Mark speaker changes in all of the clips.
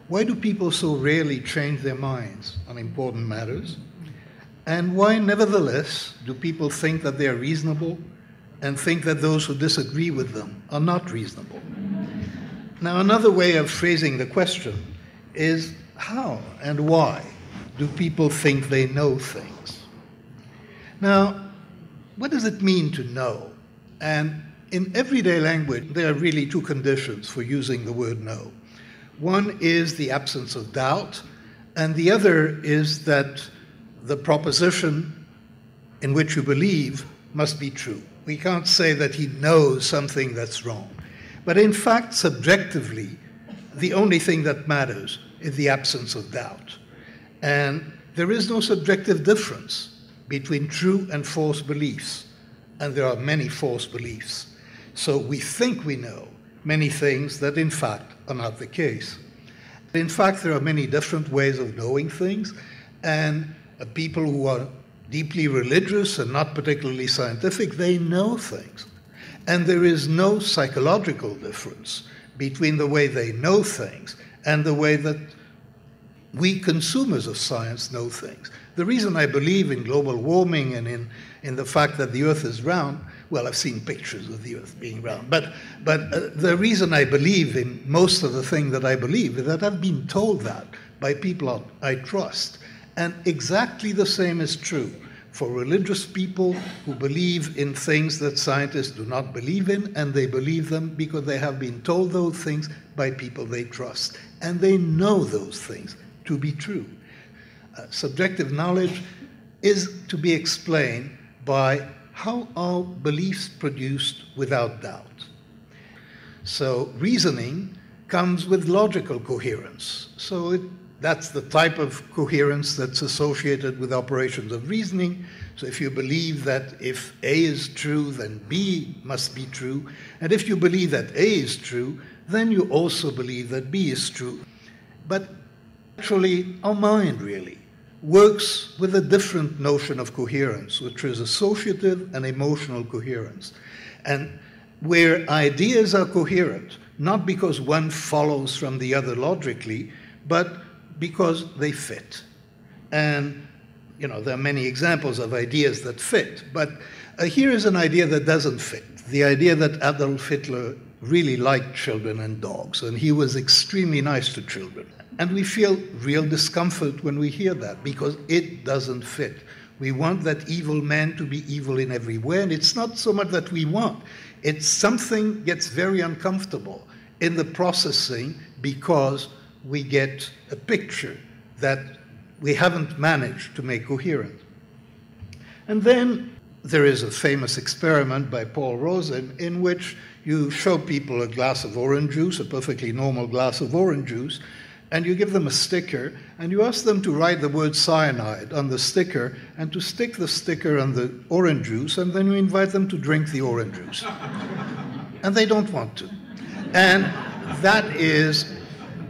Speaker 1: Why do people so rarely change their minds on important matters? And why, nevertheless, do people think that they are reasonable and think that those who disagree with them are not reasonable? Now, another way of phrasing the question is, how and why do people think they know things? Now, what does it mean to know? And in everyday language, there are really two conditions for using the word know. One is the absence of doubt, and the other is that the proposition in which you believe must be true. We can't say that he knows something that's wrong. But in fact, subjectively, the only thing that matters is the absence of doubt. And there is no subjective difference between true and false beliefs. And there are many false beliefs. So we think we know many things that in fact are not the case. In fact, there are many different ways of knowing things, and people who are deeply religious and not particularly scientific, they know things. And there is no psychological difference between the way they know things and the way that we consumers of science know things. The reason I believe in global warming and in the fact that the Earth is round, well, I've seen pictures of the Earth being round, but the reason I believe in most of the things that I believe is that I've been told that by people I trust. And exactly the same is true for religious people who believe in things that scientists do not believe in, and they believe them because they have been told those things by people they trust. And they know those things to be true. Subjective knowledge is to be explained by how are beliefs produced without doubt. So reasoning comes with logical coherence. So that's the type of coherence that's associated with operations of reasoning. So if you believe that if A is true, then B must be true. And if you believe that A is true, then you also believe that B is true. But actually, our mind really works with a different notion of coherence, which is associative and emotional coherence. And where ideas are coherent, not because one follows from the other logically, but because they fit. And, there are many examples of ideas that fit, but here is an idea that doesn't fit. The idea that Adolf Hitler really liked children and dogs, and he was extremely nice to children. And we feel real discomfort when we hear that, because it doesn't fit. We want that evil man to be evil in every way, and it's not so much that we want. It's something gets very uncomfortable in the processing because we get a picture that we haven't managed to make coherent. And then there is a famous experiment by Paul Rosen in which you show people a glass of orange juice, a perfectly normal glass of orange juice, and you give them a sticker, and you ask them to write the word cyanide on the sticker and to stick the sticker on the orange juice, and then you invite them to drink the orange juice. And they don't want to. And that is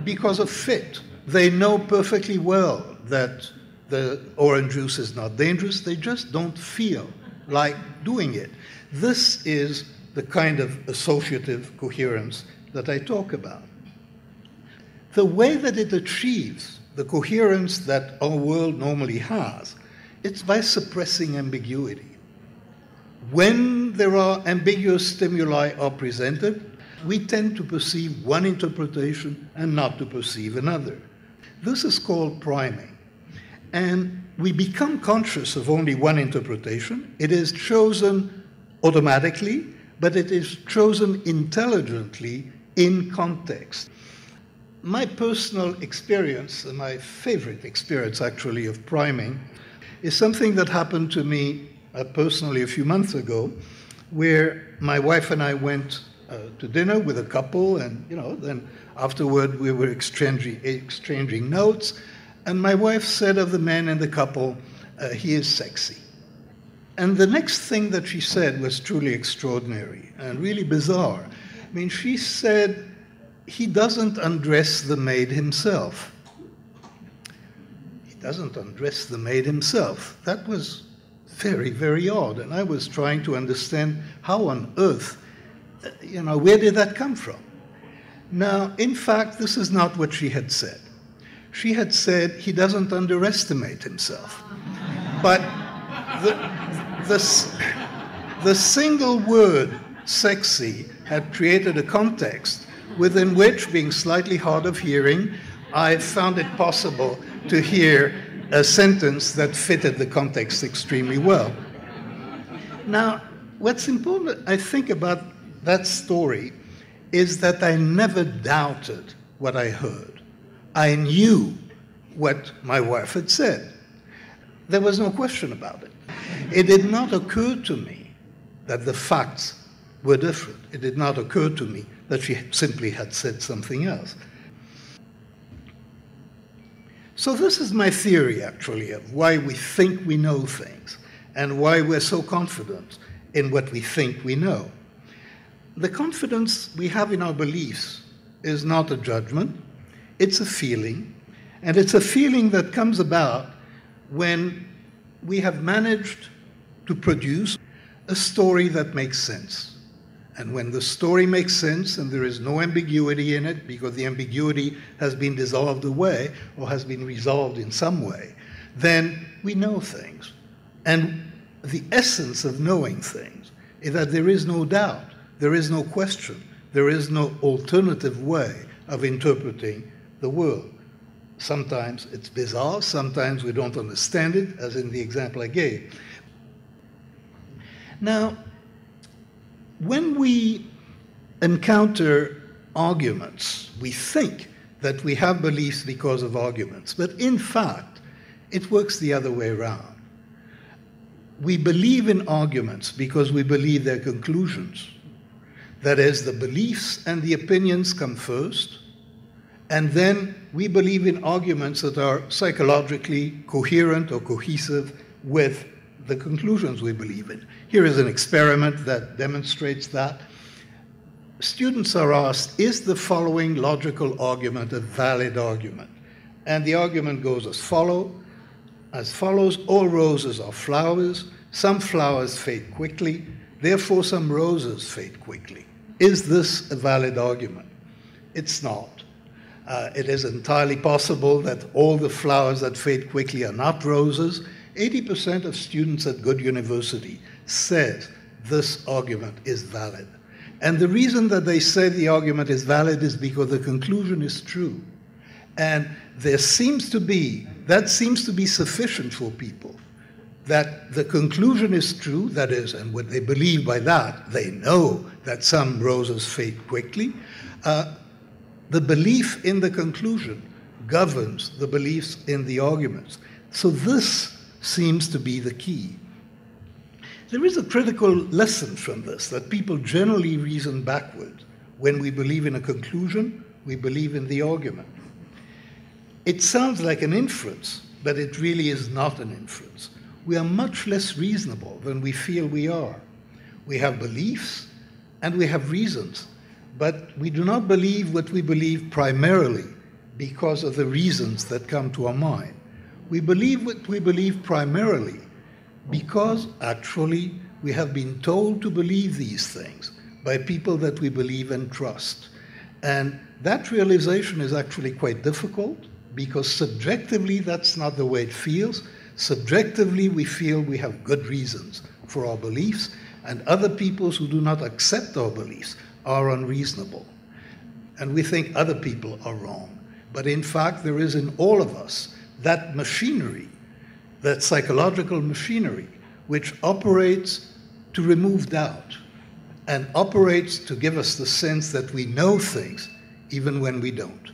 Speaker 1: because of fit. They know perfectly well that the orange juice is not dangerous. They just don't feel like doing it. This is the kind of associative coherence that I talk about. The way that it achieves the coherence that our world normally has, it's by suppressing ambiguity. When there are ambiguous stimuli are presented, we tend to perceive one interpretation and not to perceive another. This is called priming. And we become conscious of only one interpretation. It is chosen automatically, but it is chosen intelligently in context. My personal experience, and my favorite experience actually of priming, is something that happened to me personally a few months ago, where my wife and I went to dinner with a couple, and then afterward we were exchanging notes, and my wife said of the man in the couple, he is sexy. And the next thing that she said was truly extraordinary and really bizarre. I mean, she said, he doesn't undress the maid himself. He doesn't undress the maid himself. That was very, very odd. And I was trying to understand how on earth, where did that come from? Now, in fact, this is not what she had said. she had said he doesn't underestimate himself. But the single word sexy had created a context within which, being slightly hard of hearing, I found it possible to hear a sentence that fitted the context extremely well. Now, what's important, I think, about that story is that I never doubted what I heard. I knew what my wife had said. There was no question about it. It did not occur to me that the facts were different. It did not occur to me that she simply had said something else. So this is my theory, actually, of why we think we know things and why we're so confident in what we think we know. The confidence we have in our beliefs is not a judgment, it's a feeling, and it's a feeling that comes about when we have managed to produce a story that makes sense. And when the story makes sense and there is no ambiguity in it, because the ambiguity has been dissolved away or has been resolved in some way, then we know things. And the essence of knowing things is that there is no doubt, there is no question, there is no alternative way of interpreting the world. Sometimes it's bizarre, sometimes we don't understand it, as in the example I gave. Now, when we encounter arguments, we think that we have beliefs because of arguments, but in fact, it works the other way around. We believe in arguments because we believe their conclusions. That is, the beliefs and the opinions come first, and then we believe in arguments that are psychologically coherent or cohesive with the conclusions we believe in. Here is an experiment that demonstrates that. Students are asked, is the following logical argument a valid argument? And the argument goes as follows, all roses are flowers, some flowers fade quickly, therefore some roses fade quickly. Is this a valid argument? It's not. It is entirely possible that all the flowers that fade quickly are not roses. 80% of students at good university says this argument is valid. And the reason that they say the argument is valid is because the conclusion is true. And that seems to be sufficient for people, that the conclusion is true, that is, and what they believe by that, they know that some roses fade quickly. The belief in the conclusion governs the beliefs in the arguments. So this seems to be the key. There is a critical lesson from this, that people generally reason backward. When we believe in a conclusion, we believe in the argument. It sounds like an inference, but it really is not an inference. We are much less reasonable than we feel we are. We have beliefs and we have reasons, but we do not believe what we believe primarily because of the reasons that come to our mind. We believe what we believe primarily because actually we have been told to believe these things by people that we believe and trust. And that realization is actually quite difficult because subjectively that's not the way it feels. Subjectively we feel we have good reasons for our beliefs, and other people who do not accept our beliefs are unreasonable. And we think other people are wrong. But in fact there is in all of us that machinery, that psychological machinery, which operates to remove doubt and operates to give us the sense that we know things even when we don't.